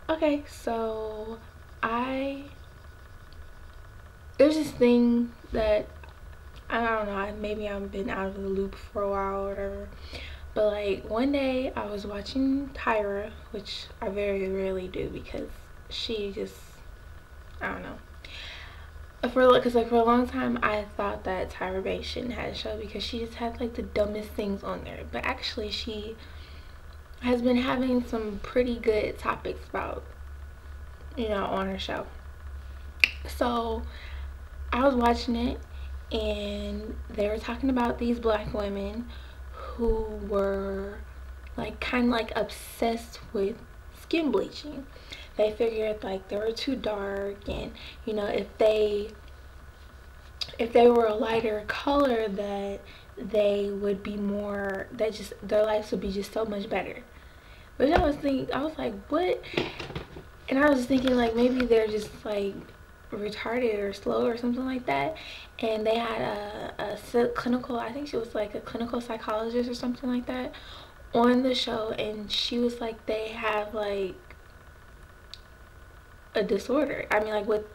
Okay, so there's this thing that I don't know, maybe I've been out of the loop for a while or whatever. But like one day I was watching Tyra, which I very rarely do because she just, I don't know. Because like for a long time I thought that Tyra Banks shouldn't have a show because she just had like the dumbest things on there. But actually she has been having some pretty good topics about, on her show. So I was watching it and they were talking about these black women who were like kind of like obsessed with skin bleaching. They figured like they were too dark, and if they were a lighter color, that they would be more, that just their lives would be just so much better. But I was like, what? And I was thinking like maybe they're just like retarded or slow or something like that. And they had a clinical, I think she was like a clinical psychologist or something like that on the show, and she was like they have like a disorder. I mean, like with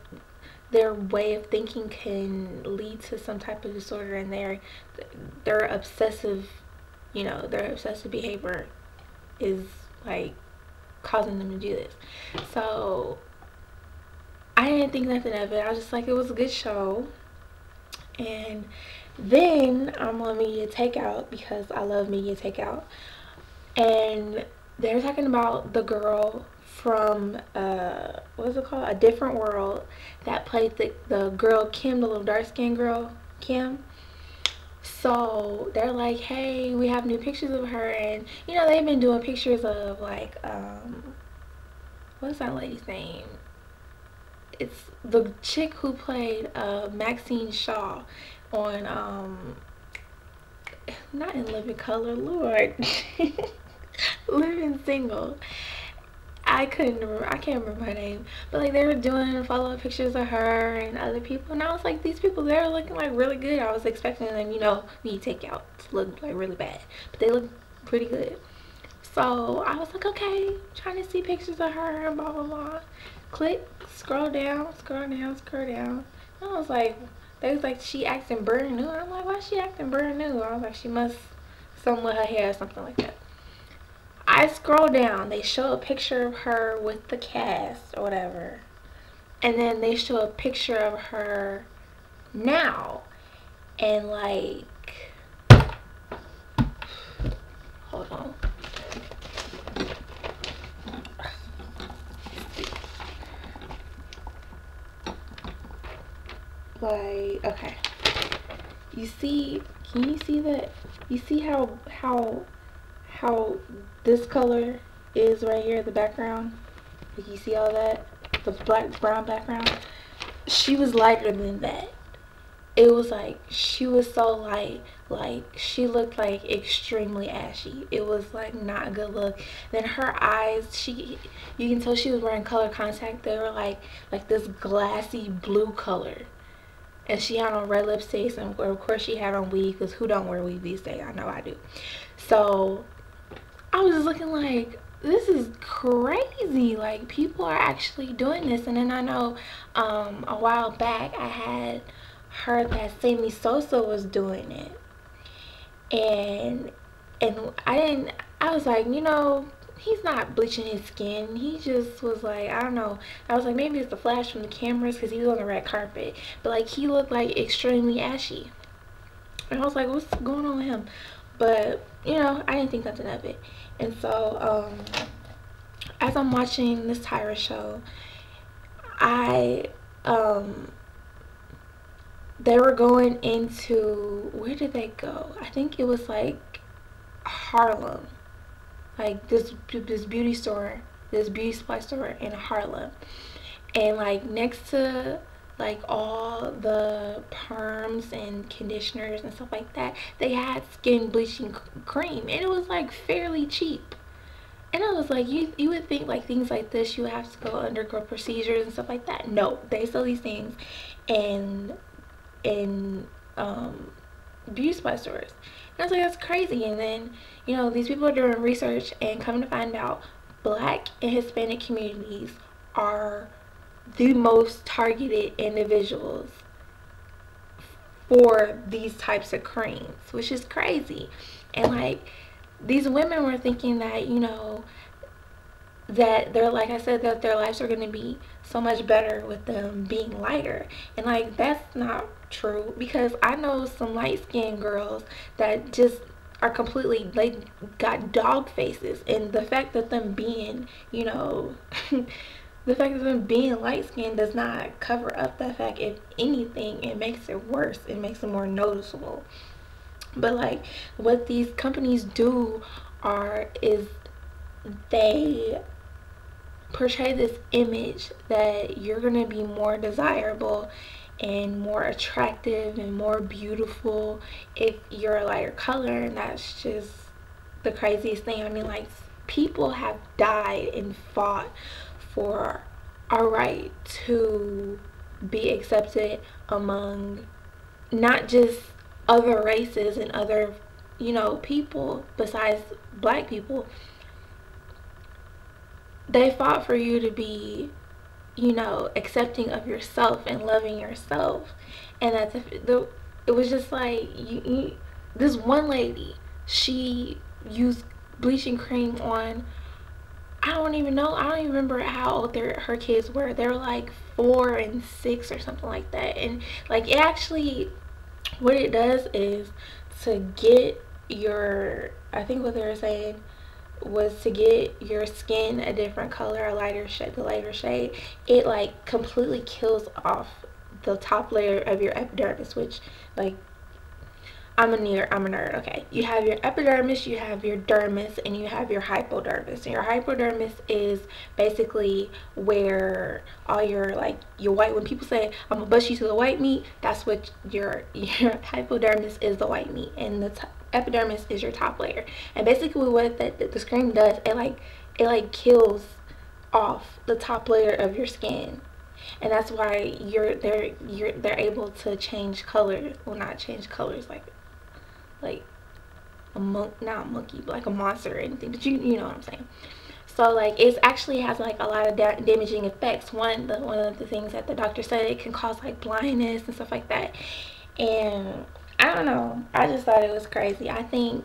their way of thinking can lead to some type of disorder, and their obsessive, their obsessive behavior is like causing them to do this. So I didn't think nothing of it. I was just like, it was a good show. And then I'm on Media Takeout because I love Media Takeout, and they're talking about the girl from what's it called, A Different World, that played the girl Kim, the little dark skinned girl Kim. So they're like, hey, we have new pictures of her, and they've been doing pictures of like what's that lady's name? It's the chick who played Maxine Shaw on not In Living Color, Lord. Living Single. I can't remember her name, but like they were doing follow-up pictures of her and other people, and I was like, these people, they're looking like really good. I was expecting them, me take out to look like really bad, but they look pretty good. So I was like, okay, trying to see pictures of her and blah blah blah. Click, scroll down, scroll down, scroll down. And I was like, they was like, she acting brand new. I'm like, why is she acting brand new? I was like, she must something with her hair or something like that. I scroll down, they show a picture of her with the cast or whatever, and then they show a picture of her now, and like, hold on. Like, okay, you see, can you see that? You see how this color is right here, the background? Like, you see all that, the black brown background? She was lighter than that. It was like she was so light, like she looked like extremely ashy. It was like not a good look. Then her eyes, you can tell she was wearing color contact. They were like this glassy blue color, and she had on red lipsticks, and of course she had on weave, because who don't wear weave these days? I know I do. So I was just looking like, this is crazy. Like, people are actually doing this. And then I know a while back I had heard that Sammy Sosa was doing it, and I was like, he's not bleaching his skin. He just was like, I don't know. I was like, maybe it's the flash from the cameras because he was on the red carpet, but like he looked like extremely ashy, and I was like, what's going on with him? But I didn't think nothing of it. And so as I'm watching this Tyra show, I they were going into, where did they go? I think it was like Harlem, like this beauty store, this beauty supply store in Harlem, and like next to like all the perms and conditioners and stuff like that, they had skin bleaching cream, and it was like fairly cheap. And I was like, you would think like things like this, you have to go undergo procedures and stuff like that. No, they sell these things in beauty supply stores. And I was like, that's crazy. And then, you know, these people are doing research and coming to find out Black and Hispanic communities are the most targeted individuals for these types of creams, which is crazy. And like, these women were thinking that, you know, that they're, like I said, that their lives are going to be so much better with them being lighter. And like, that's not true, because I know some light skinned girls that just are completely, like, got dog faces. And the fact that them being, you know, the fact that them being light skinned does not cover up that fact. If anything, it makes it worse. It makes it more noticeable. But like, what these companies do is they portray this image that you're gonna be more desirable and more attractive and more beautiful if you're a lighter color. And that's just the craziest thing. I mean, like, people have died and fought for our right to be accepted among not just other races and other, you know, people besides Black people. They fought for you to be, you know, accepting of yourself and loving yourself. And that's it was just like, this one lady, she used bleaching cream on, I don't even remember how old her kids were. They were like 4 and 6 or something like that. And like, it actually, what it does is to get your, I think what they were saying was to get your skin a different color, a lighter shade, the lighter shade. It like completely kills off the top layer of your epidermis, which, like, I'm a nerd, okay. You have your epidermis, you have your dermis, and you have your hypodermis. And your hypodermis is basically where all your, like, your white, when people say, I'm gonna bust you to the white meat, that's what your hypodermis is, the white meat. And the epidermis is your top layer. And basically what the cream does, it like kills off the top layer of your skin. And that's why they're able to change colors. Well, not change colors, like a not a monkey, but like a monster or anything. But you know what I'm saying. So like, it actually has like a lot of damaging effects. One of the things that the doctor said, it can cause like blindness and stuff like that. And I don't know, I just thought it was crazy. I think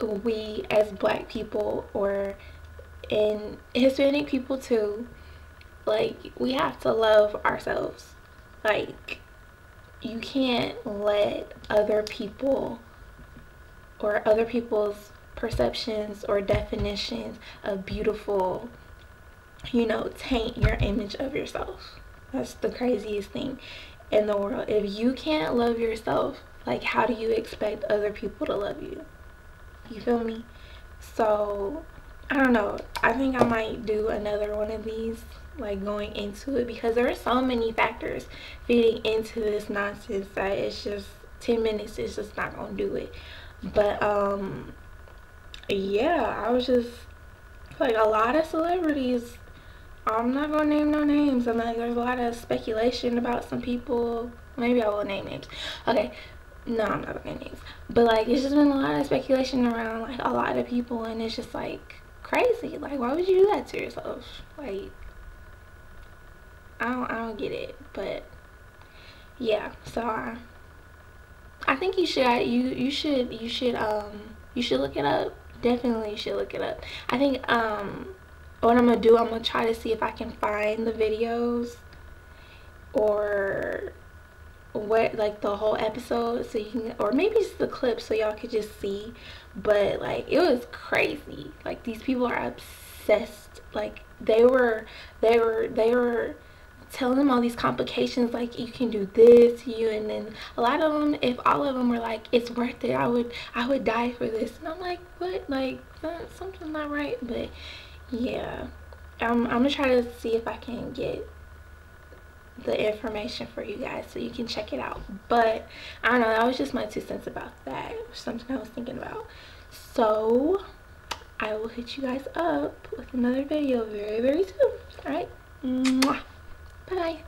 we as Black people, or and Hispanic people too, like, we have to love ourselves. Like, you can't let other people or other people's perceptions or definitions of beautiful, you know, taint your image of yourself. That's the craziest thing in the world. If you can't love yourself, like, how do you expect other people to love you? You feel me? So I don't know, I think I might do another one of these, like, going into it, because there are so many factors feeding into this nonsense that it's just 10 minutes is just not gonna do it. But yeah, I was just like, a lot of celebrities, I'm not gonna name no names. I'm like, there's a lot of speculation about some people. Maybe I will name names. Okay, no, I'm not gonna name names. But like, it's just been a lot of speculation around like a lot of people, and it's just like crazy. Like, why would you do that to yourself? Like, I don't get it. But yeah, so I think you should look it up. Definitely, you should look it up. I think what I'm gonna do, I'm gonna try to see if I can find the videos or what, like, the whole episode, so you can, or maybe just the clip so y'all could just see. But like, it was crazy. Like, these people are obsessed. Like, they were telling them all these complications, like, you can do this, and then a lot of them, if all of them were like, it's worth it, I would die for this. And I'm like, what? Like, something's not right. But yeah, I'm gonna try to see if I can get the information for you guys so you can check it out. But I don't know, that was just my 2 cents about that. It was something I was thinking about. So I will hit you guys up with another video very, very soon. All right, bye.